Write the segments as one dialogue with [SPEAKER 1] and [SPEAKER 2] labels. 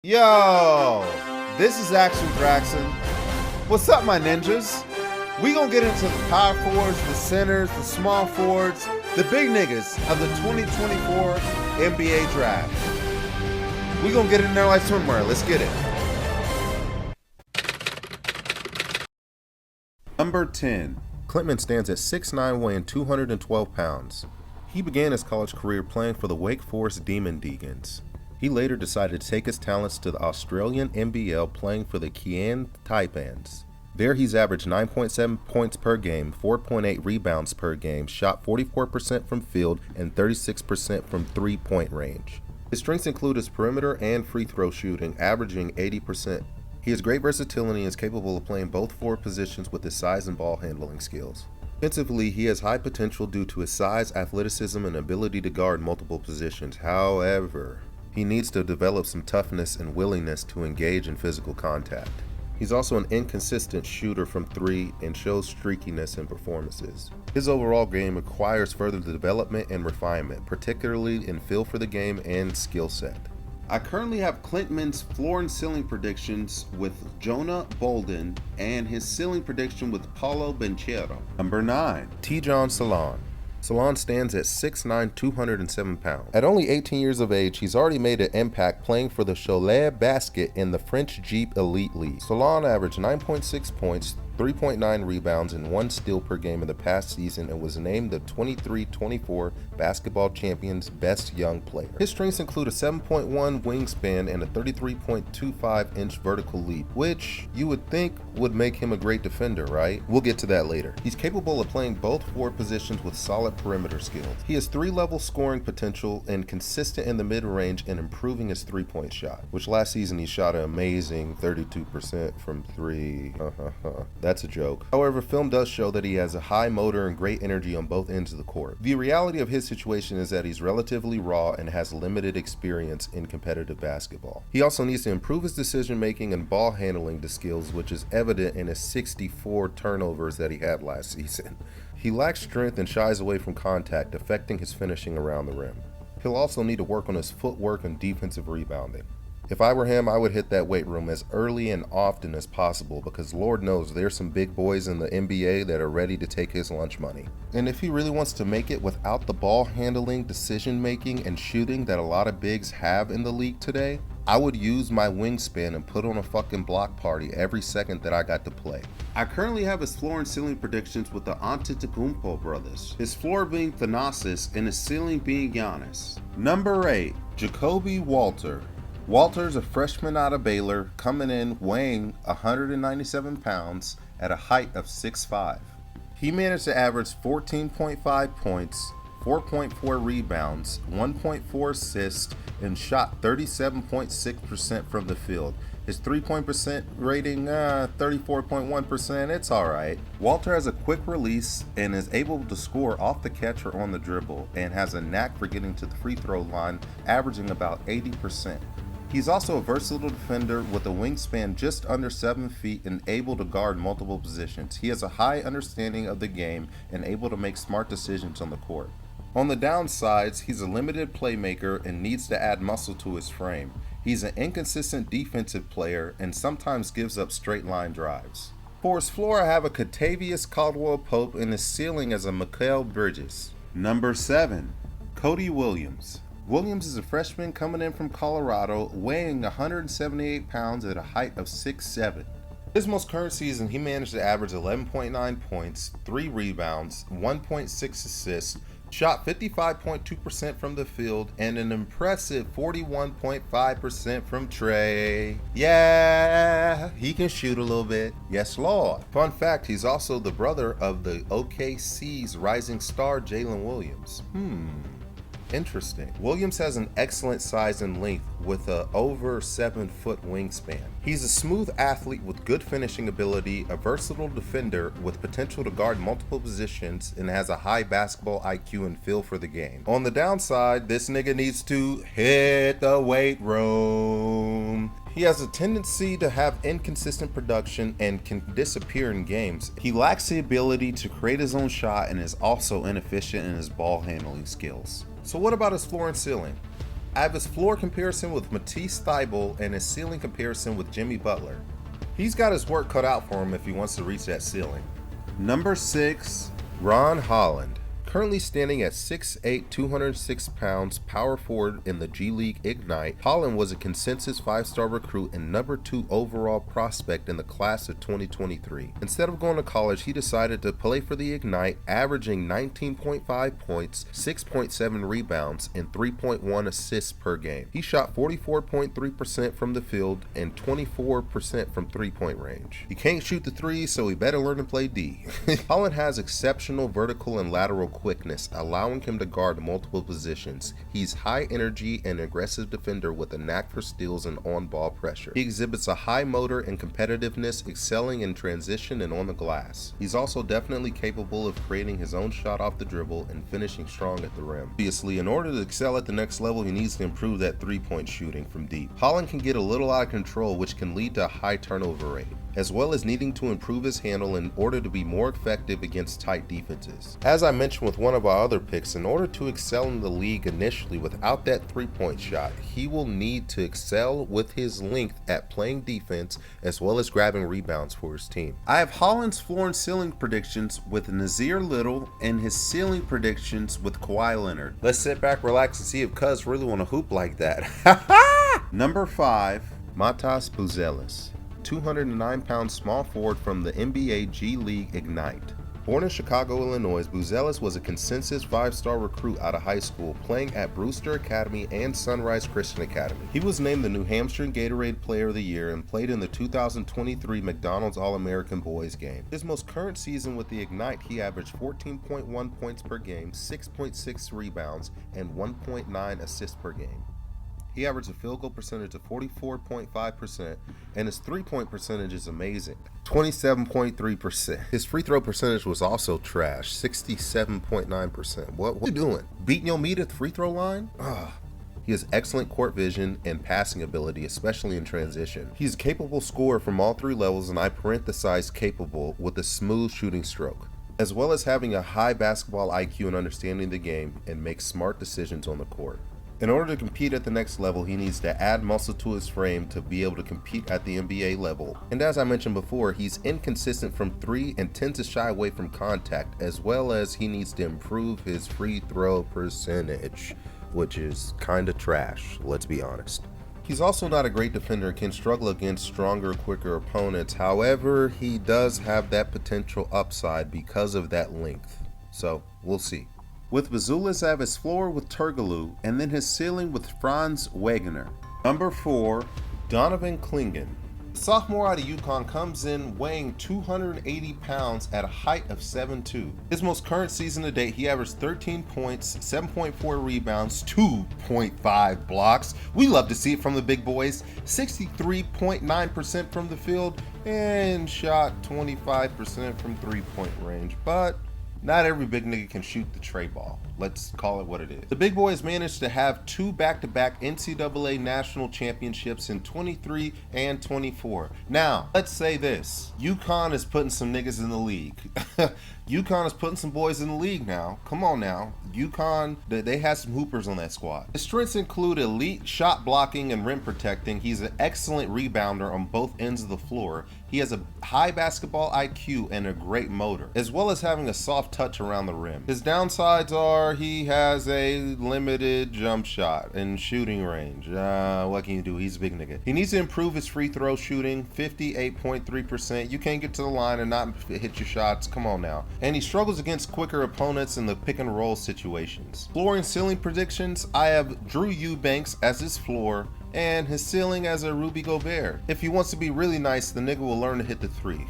[SPEAKER 1] Yo, this is Action Braxton. What's up, my ninjas? We gonna get into the power forwards, the centers, the small forwards, the big niggas of the 2024 NBA draft. We gonna get in there like swimwear. Let's get it. Number 10.
[SPEAKER 2] Klintman stands at 6'9", weighing 212 pounds. He began his college career playing for the Wake Forest Demon Deacons. He later decided to take his talents to the Australian NBL, playing for the Cairns Taipans. There he's averaged 9.7 points per game, 4.8 rebounds per game, shot 44% from field and 36% from three-point range. His strengths include his perimeter and free throw shooting, averaging 80%. He has great versatility and is capable of playing both forward positions with his size and ball handling skills. Defensively, he has high potential due to his size, athleticism, and ability to guard multiple positions. However, he needs to develop some toughness and willingness to engage in physical contact. He's also an inconsistent shooter from three and shows streakiness in performances. His overall game requires further development and refinement, particularly in feel for the game and skill set.
[SPEAKER 1] I currently have Klintman's floor and ceiling predictions with Jonah Bolden and his ceiling prediction with Paulo Banchero. Number 9.
[SPEAKER 2] Tidjane Salaün. Salaün stands at 6'9", 207 pounds. At only 18 years of age, he's already made an impact playing for the Cholet Basket in the French Jeep Elite League. Salaün averaged 9.6 points, 3.9 rebounds, and 1 steal per game in the past season and was named the 23-24 Basketball Champions Best Young Player. His strengths include a 7.1 wingspan and a 33.25-inch vertical leap, which you would think would make him a great defender, right? We'll get to that later. He's capable of playing both forward positions with solid perimeter skills. He has 3-level scoring potential and consistent in the mid-range and improving his three-point shot, which last season he shot an amazing 32% from three. That's a joke. However, film does show that he has a high motor and great energy on both ends of the court. The reality of his situation is that he's relatively raw and has limited experience in competitive basketball. He also needs to improve his decision making and ball handling skills, which is evident in his 64 turnovers that he had last season. He lacks strength and shies away from contact, affecting his finishing around the rim. He'll also need to work on his footwork and defensive rebounding. If I were him, I would hit that weight room as early and often as possible, because Lord knows there's some big boys in the NBA that are ready to take his lunch money. And if he really wants to make it without the ball handling, decision making, and shooting that a lot of bigs have in the league today, I would use my wingspan and put on a fucking block party every second that I got to play.
[SPEAKER 1] I currently have his floor and ceiling predictions with the Antetokounmpo brothers. His floor being Thanasis and his ceiling being Giannis. Number 8. Jacoby Walter.
[SPEAKER 2] Walter's a freshman out of Baylor, coming in weighing 197 pounds at a height of 6'5". He managed to average 14.5 points, 4.4 rebounds, 1.4 assists, and shot 37.6% from the field. His 3-point percent rating, 34.1%, it's alright. Walter has a quick release and is able to score off the catch or on the dribble, and has a knack for getting to the free throw line, averaging about 80%. He's also a versatile defender with a wingspan just under 7 feet and able to guard multiple positions. He has a high understanding of the game and able to make smart decisions on the court. On the downsides, he's a limited playmaker and needs to add muscle to his frame. He's an inconsistent defensive player and sometimes gives up straight line drives. For his floor, I have a Kentavious Caldwell-Pope and his ceiling as a Mikal Bridges.
[SPEAKER 1] Number 7. Cody Williams.
[SPEAKER 2] Williams is a freshman coming in from Colorado, weighing 178 pounds at a height of 6'7". His most current season, he managed to average 11.9 points, 3 rebounds, 1.6 assists, shot 55.2% from the field, and an impressive 41.5% from Trey. Yeah, he can shoot a little bit. Yes, Lord. Fun fact, he's also the brother of the OKC's rising star, Jalen Williams. Interesting. Williams has an excellent size and length with a over 7-foot wingspan. He's a smooth athlete with good finishing ability, a versatile defender with potential to guard multiple positions, and has a high basketball IQ and feel for the game. On the downside, this nigga needs to hit the weight room. He has a tendency to have inconsistent production and can disappear in games. He lacks the ability to create his own shot and is also inefficient in his ball handling skills. So what about his floor and ceiling? I have his floor comparison with Matisse Thybulle and his ceiling comparison with Jimmy Butler. He's got his work cut out for him if he wants to reach that ceiling.
[SPEAKER 1] Number 6,
[SPEAKER 2] Ron Holland. Currently standing at 6'8", 206 pounds, power forward in the G League Ignite, Holland was a consensus 5-star recruit and number 2 overall prospect in the class of 2023. Instead of going to college, he decided to play for the Ignite, averaging 19.5 points, 6.7 rebounds, and 3.1 assists per game. He shot 44.3% from the field and 24% from three-point range. He can't shoot the three, so he better learn to play D. Holland has exceptional vertical and lateral quickness, allowing him to guard multiple positions. He's high energy and aggressive defender with a knack for steals and on-ball pressure. He exhibits a high motor and competitiveness, excelling in transition and on the glass. He's also definitely capable of creating his own shot off the dribble and finishing strong at the rim. Obviously, in order to excel at the next level, he needs to improve that three-point shooting from deep. Holland can get a little out of control, which can lead to a high turnover rate, as well as needing to improve his handle in order to be more effective against tight defenses. As I mentioned with one of our other picks, in order to excel in the league initially without that three-point shot, he will need to excel with his length at playing defense as well as grabbing rebounds for his team.
[SPEAKER 1] I have Holland's floor and ceiling predictions with Nazir Little and his ceiling predictions with Kawhi Leonard.
[SPEAKER 2] Let's sit back, relax, and see if Cuz really want to hoop like that.
[SPEAKER 1] Number 5,
[SPEAKER 2] Matas Buzelis, 209-pound small forward from the NBA G League Ignite. Born in Chicago, Illinois, Buzelis was a consensus 5-star recruit out of high school, playing at Brewster Academy and Sunrise Christian Academy. He was named the New Hampshire Gatorade Player of the Year and played in the 2023 McDonald's All-American Boys game. His most current season with the Ignite, he averaged 14.1 points per game, 6.6 rebounds, and 1.9 assists per game. He averaged a field goal percentage of 44.5%, and his three-point percentage is amazing, 27.3%. His free throw percentage was also trash, 67.9%. What are you doing? Beating your meat at the free throw line? He has excellent court vision and passing ability, especially in transition. He's a capable scorer from all 3 levels, and I parenthesize capable, with a smooth shooting stroke, as well as having a high basketball IQ and understanding the game and make smart decisions on the court. In order to compete at the next level, he needs to add muscle to his frame to be able to compete at the NBA level. And as I mentioned before, he's inconsistent from 3 and tends to shy away from contact, as well as he needs to improve his free throw percentage, which is kinda trash, let's be honest. He's also not a great defender and can struggle against stronger, quicker opponents. However, he does have that potential upside because of that length. So, we'll see.
[SPEAKER 1] With Buzelis, I have his floor with Turgaloo, and then his ceiling with Franz Wagner. Number 4,
[SPEAKER 2] Donovan Clingan. The sophomore out of UConn comes in weighing 280 pounds at a height of 7'2". His most current season to date, he averaged 13 points, 7.4 rebounds, 2.5 blocks. We love to see it from the big boys. 63.9% from the field and shot 25% from three-point range. But not every big nigga can shoot the tray ball. Let's call it what it is. The big boys managed to have 2 back-to-back NCAA national championships in 23 and 24. Now, let's say this. UConn is putting some niggas in the league. UConn is putting some boys in the league now. Come on now. UConn, they had some hoopers on that squad. His strengths include elite shot blocking and rim protecting. He's an excellent rebounder on both ends of the floor. He has a high basketball IQ and a great motor, as well as having a soft touch around the rim. His downsides are he has a limited jump shot and shooting range. What can you do? He's a big nigga. He needs to improve his free throw shooting, 58.3%. You can't get to the line and not hit your shots. Come on now. And he struggles against quicker opponents in the pick and roll situations. Floor and ceiling predictions, I have Drew Eubanks as his floor and his ceiling as a Rudy Gobert. If he wants to be really nice, the nigga will learn to hit the 3.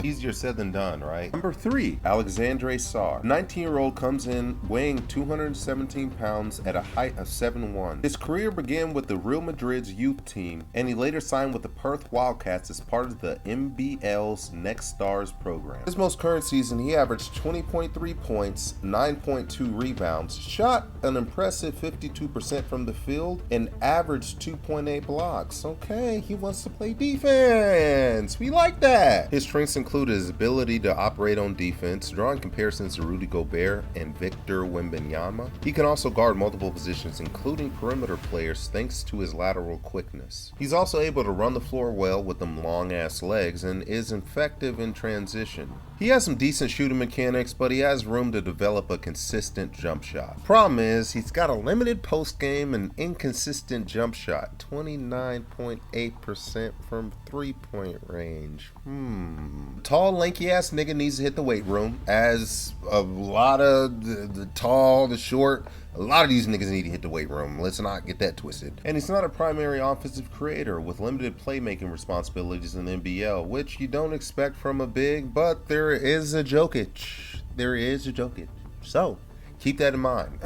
[SPEAKER 2] Easier said than done, right?
[SPEAKER 1] Number 3,
[SPEAKER 2] Alexandre Sarr. 19-year-old comes in weighing 217 pounds at a height of 7'1". His career began with the Real Madrid's youth team, and he later signed with the Perth Wildcats as part of the NBL's Next Stars program. His most current season, he averaged 20.3 points, 9.2 rebounds, shot an impressive 52% from the field, and averaged 2.9 3.8 blocks. Okay, he wants to play defense. We like that. His strengths include his ability to operate on defense, drawing comparisons to Rudy Gobert and Victor Wembanyama. He can also guard multiple positions, including perimeter players, thanks to his lateral quickness. He's also able to run the floor well with them long-ass legs and is effective in transition. He has some decent shooting mechanics, but he has room to develop a consistent jump shot. Problem is, he's got a limited post game and inconsistent jump shot, 29.8% from 3-point range. Tall, lanky ass nigga needs to hit the weight room, as a lot of the tall, the short, a lot of these niggas need to hit the weight room. Let's not get that twisted. And he's not a primary offensive creator with limited playmaking responsibilities in the NBL, which you don't expect from a big, but there is a Jokic. There is a Jokic. So, keep that in mind.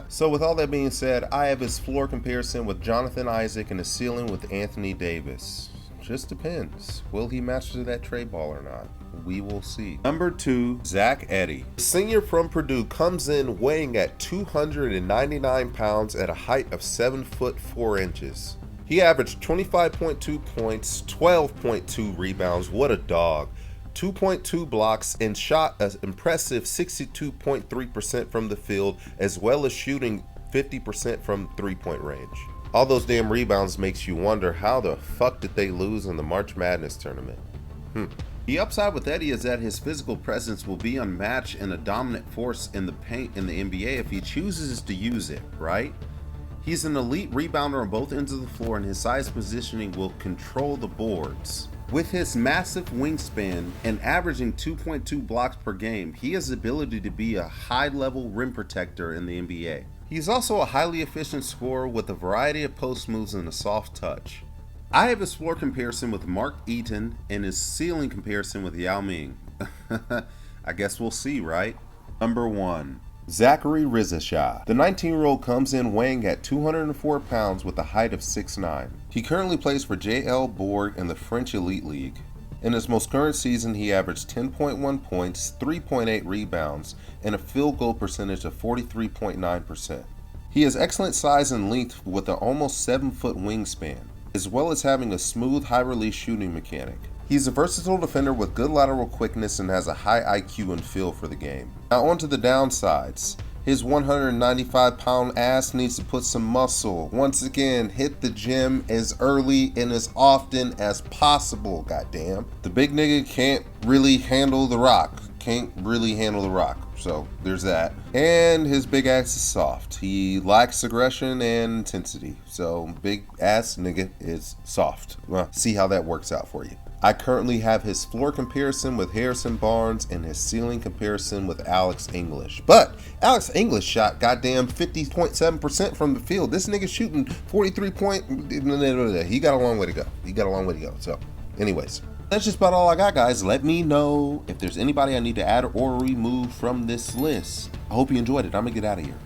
[SPEAKER 2] So with all that being said, I have his floor comparison with Jonathan Isaac and his ceiling with Anthony Davis. Just depends. Will he master that tray ball or not? We will see. Number 2, Zach Edey. The senior from Purdue comes in weighing at 299 pounds at a height of 7 foot 4 inches. He averaged 25.2 points, 12.2 rebounds, what a dog, 2.2 blocks, and shot an impressive 62.3% from the field, as well as shooting 50% from 3-point range. All those damn rebounds makes you wonder how the fuck did they lose in the March Madness tournament. The upside with Edey is that his physical presence will be unmatched and a dominant force in the paint in the NBA if he chooses to use it, right? He's an elite rebounder on both ends of the floor, and his size positioning will control the boards. With his massive wingspan and averaging 2.2 blocks per game, he has the ability to be a high-level rim protector in the NBA. He's also a highly efficient scorer with a variety of post moves and a soft touch. I have his floor comparison with Mark Eaton and his ceiling comparison with Yao Ming. I guess we'll see, right? Number 1, Zachary Rizashah. The 19-year-old comes in weighing at 204 pounds with a height of 6'9". He currently plays for JL Borg in the French Elite League. In his most current season, he averaged 10.1 points, 3.8 rebounds, and a field goal percentage of 43.9%. He has excellent size and length with an almost 7-foot wingspan, as well as having a smooth, high-release shooting mechanic. He's a versatile defender with good lateral quickness and has a high IQ and feel for the game. Now on to the downsides. His 195-pound ass needs to put some muscle. Once again, hit the gym as early and as often as possible, goddamn. The big nigga can't really handle the rock. So there's that. And his big ass is soft. He lacks aggression and intensity. So big ass nigga is soft. Well, see how that works out for you. I currently have his floor comparison with Harrison Barnes and his ceiling comparison with Alex English. But Alex English shot goddamn 50.7% from the field. This nigga shooting 43 point. He got a long way to go. So anyways, that's just about all I got, guys. Let me know if there's anybody I need to add or remove from this list. I hope you enjoyed it. I'm gonna get out of here.